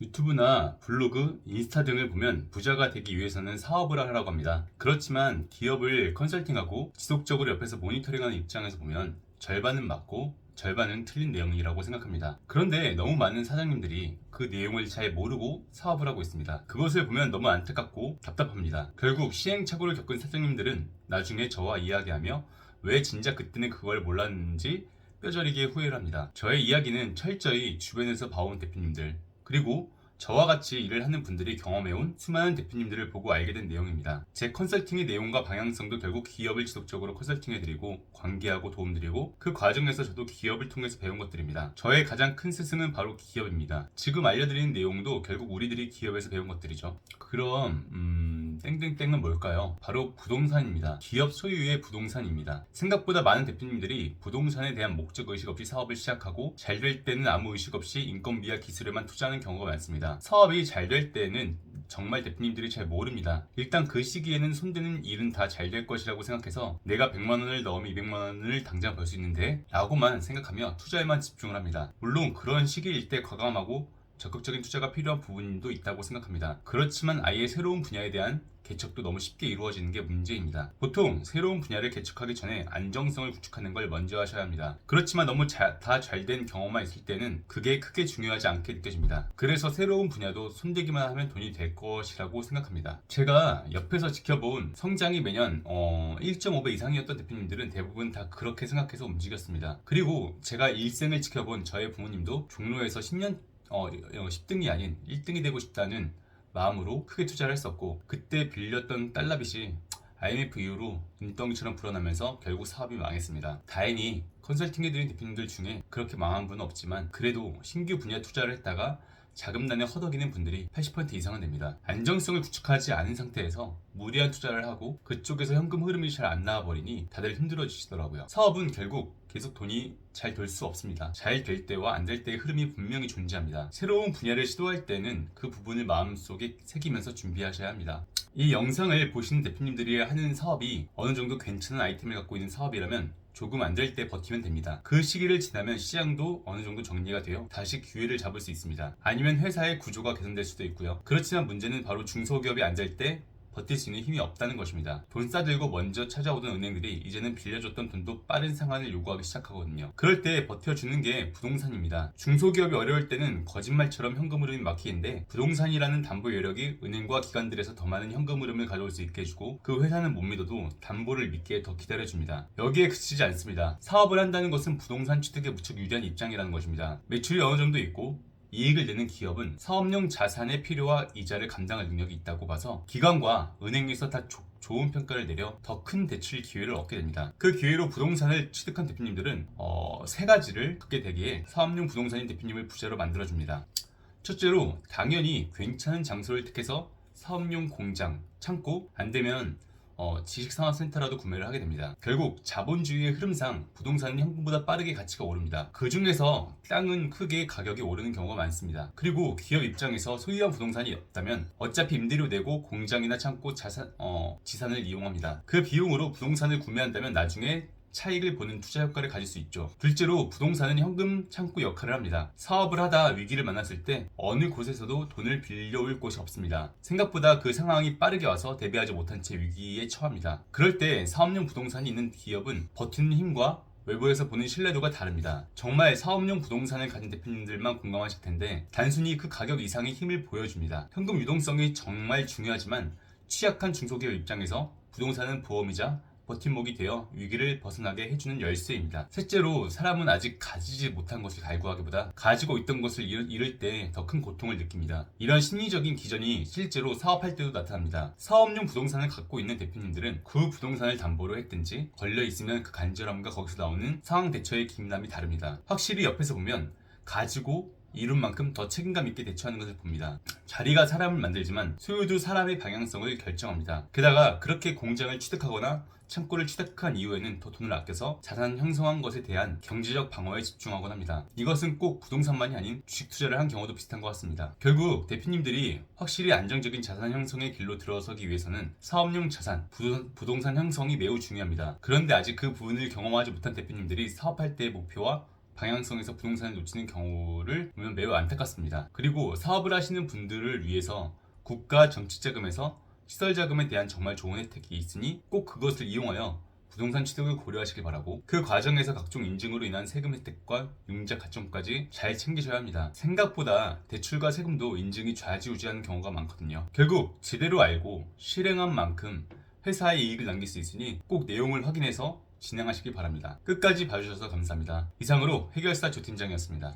유튜브나 블로그, 인스타 등을 보면 부자가 되기 위해서는 사업을 하라고 합니다. 그렇지만 기업을 컨설팅하고 지속적으로 옆에서 모니터링하는 입장에서 보면 절반은 맞고 절반은 틀린 내용이라고 생각합니다. 그런데 너무 많은 사장님들이 그 내용을 잘 모르고 사업을 하고 있습니다. 그것을 보면 너무 안타깝고 답답합니다. 결국 시행착오를 겪은 사장님들은 나중에 저와 이야기하며 왜 진작 그때는 그걸 몰랐는지 뼈저리게 후회를 합니다. 저의 이야기는 철저히 주변에서 봐온 대표님들, 그리고 저와 같이 일을 하는 분들이 경험해온 수많은 대표님들을 보고 알게 된 내용입니다. 제 컨설팅의 내용과 방향성도 결국 기업을 지속적으로 컨설팅해드리고 관계하고 도움드리고 그 과정에서 저도 기업을 통해서 배운 것들입니다. 저의 가장 큰 스승은 바로 기업입니다. 지금 알려드리는 내용도 결국 우리들이 기업에서 배운 것들이죠. 그럼 땡땡땡은 뭘까요? 바로 부동산입니다. 기업 소유의 부동산입니다. 생각보다 많은 대표님들이 부동산에 대한 목적의식 없이 사업을 시작하고 잘 될 때는 아무 의식 없이 인건비와 기술에만 투자하는 경우가 많습니다. 사업이 잘 될 때는 정말 대표님들이 잘 모릅니다. 일단 그 시기에는 손대는 일은 다 잘 될 것이라고 생각해서 내가 100만원을 넣으면 200만원을 당장 벌 수 있는데 라고만 생각하며 투자에만 집중을 합니다. 물론 그런 시기일 때 과감하고 적극적인 투자가 필요한 부분도 있다고 생각합니다. 그렇지만 아예 새로운 분야에 대한 개척도 너무 쉽게 이루어지는 게 문제입니다. 보통 새로운 분야를 개척하기 전에 안정성을 구축하는 걸 먼저 하셔야 합니다. 그렇지만 너무 다 잘 된 경험만 있을 때는 그게 크게 중요하지 않게 느껴집니다. 그래서 새로운 분야도 손대기만 하면 돈이 될 것이라고 생각합니다. 제가 옆에서 지켜본 성장이 매년 1.5배 이상이었던 대표님들은 대부분 다 그렇게 생각해서 움직였습니다. 그리고 제가 일생을 지켜본 저의 부모님도 종로에서 10등이 아닌 1등이 되고 싶다는 마음으로 크게 투자를 했었고, 그때 빌렸던 달러빚이 IMF 이후로 눈덩이처럼 불어나면서 결국 사업이 망했습니다. 다행히 컨설팅해드린 대표님들 중에 그렇게 망한 분은 없지만 그래도 신규 분야 투자를 했다가 자금난에 허덕이는 분들이 80% 이상은 됩니다. 안정성을 구축하지 않은 상태에서 무리한 투자를 하고 그쪽에서 현금 흐름이 잘 안 나와버리니 다들 힘들어지시더라고요. 사업은 결국 계속 돈이 잘 될 수 없습니다. 잘 될 때와 안 될 때의 흐름이 분명히 존재합니다. 새로운 분야를 시도할 때는 그 부분을 마음속에 새기면서 준비하셔야 합니다. 이 영상을 보시는 대표님들이 하는 사업이 어느 정도 괜찮은 아이템을 갖고 있는 사업이라면 조금 안 될 때 버티면 됩니다. 그 시기를 지나면 시장도 어느 정도 정리가 되어 다시 기회를 잡을 수 있습니다. 아니면 회사의 구조가 개선될 수도 있고요. 그렇지만 문제는 바로 중소기업이 안 될 때 버틸 수 있는 힘이 없다는 것입니다. 돈 싸들고 먼저 찾아오던 은행들이 이제는 빌려줬던 돈도 빠른 상환을 요구하기 시작하거든요. 그럴 때 버텨주는 게 부동산입니다. 중소기업이 어려울 때는 거짓말처럼 현금 흐름이 막히는데 부동산이라는 담보 여력이 은행과 기관들에서 더 많은 현금 흐름을 가져올 수 있게 해주고 그 회사는 못 믿어도 담보를 믿게 더 기다려줍니다. 여기에 그치지 않습니다. 사업을 한다는 것은 부동산 취득에 무척 유리한 입장이라는 것입니다. 매출이 어느 정도 있고 이익을 내는 기업은 사업용 자산의 필요와 이자를 감당할 능력이 있다고 봐서 기관과 은행에서 다 좋은 평가를 내려 더 큰 대출 기회를 얻게 됩니다. 그 기회로 부동산을 취득한 대표님들은 세 가지를 갖게 되기에 사업용 부동산인 대표님을 부자로 만들어줍니다. 첫째로 당연히 괜찮은 장소를 택해서 사업용 공장, 창고, 안되면 지식산업센터라도 구매를 하게 됩니다. 결국 자본주의의 흐름상 부동산은 현금보다 빠르게 가치가 오릅니다. 그 중에서 땅은 크게 가격이 오르는 경우가 많습니다. 그리고 기업 입장에서 소유한 부동산이 없다면 어차피 임대료 내고 공장이나 창고 지산을 이용합니다. 그 비용으로 부동산을 구매한다면 나중에 차익을 보는 투자 효과를 가질 수 있죠. 둘째로 부동산은 현금 창구 역할을 합니다. 사업을 하다 위기를 만났을 때 어느 곳에서도 돈을 빌려올 곳이 없습니다. 생각보다 그 상황이 빠르게 와서 대비하지 못한 채 위기에 처합니다. 그럴 때 사업용 부동산이 있는 기업은 버티는 힘과 외부에서 보는 신뢰도가 다릅니다. 정말 사업용 부동산을 가진 대표님들만 공감하실 텐데 단순히 그 가격 이상의 힘을 보여줍니다. 현금 유동성이 정말 중요하지만 취약한 중소기업 입장에서 부동산은 보험이자 버팀목이 되어 위기를 벗어나게 해주는 열쇠입니다. 셋째로 사람은 아직 가지지 못한 것을 갈구하기보다 가지고 있던 것을 잃을 때 더 큰 고통을 느낍니다. 이런 심리적인 기전이 실제로 사업할 때도 나타납니다. 사업용 부동산을 갖고 있는 대표님들은 그 부동산을 담보로 했든지 걸려있으면 그 간절함과 거기서 나오는 상황 대처의 기민함이 다릅니다. 확실히 옆에서 보면 가지고 이룬 만큼 더 책임감 있게 대처하는 것을 봅니다. 자리가 사람을 만들지만 소유도 사람의 방향성을 결정합니다. 게다가 그렇게 공장을 취득하거나 창고를 취득한 이후에는 더 돈을 아껴서 자산 형성한 것에 대한 경제적 방어에 집중하곤 합니다. 이것은 꼭 부동산만이 아닌 주식 투자를 한 경우도 비슷한 것 같습니다. 결국 대표님들이 확실히 안정적인 자산 형성의 길로 들어서기 위해서는 사업용 자산, 부동산 형성이 매우 중요합니다. 그런데 아직 그 부분을 경험하지 못한 대표님들이 사업할 때의 목표와 방향성에서 부동산을 놓치는 경우를 보면 매우 안타깝습니다. 그리고 사업을 하시는 분들을 위해서 국가 정책자금에서 시설자금에 대한 정말 좋은 혜택이 있으니 꼭 그것을 이용하여 부동산 취득을 고려하시길 바라고, 그 과정에서 각종 인증으로 인한 세금 혜택과 융자 가점까지 잘 챙기셔야 합니다. 생각보다 대출과 세금도 인증이 좌지우지하는 경우가 많거든요. 결국 제대로 알고 실행한 만큼 회사에 이익을 남길 수 있으니 꼭 내용을 확인해서 진행하시길 바랍니다. 끝까지 봐주셔서 감사합니다. 이상으로 해결사 조팀장이었습니다.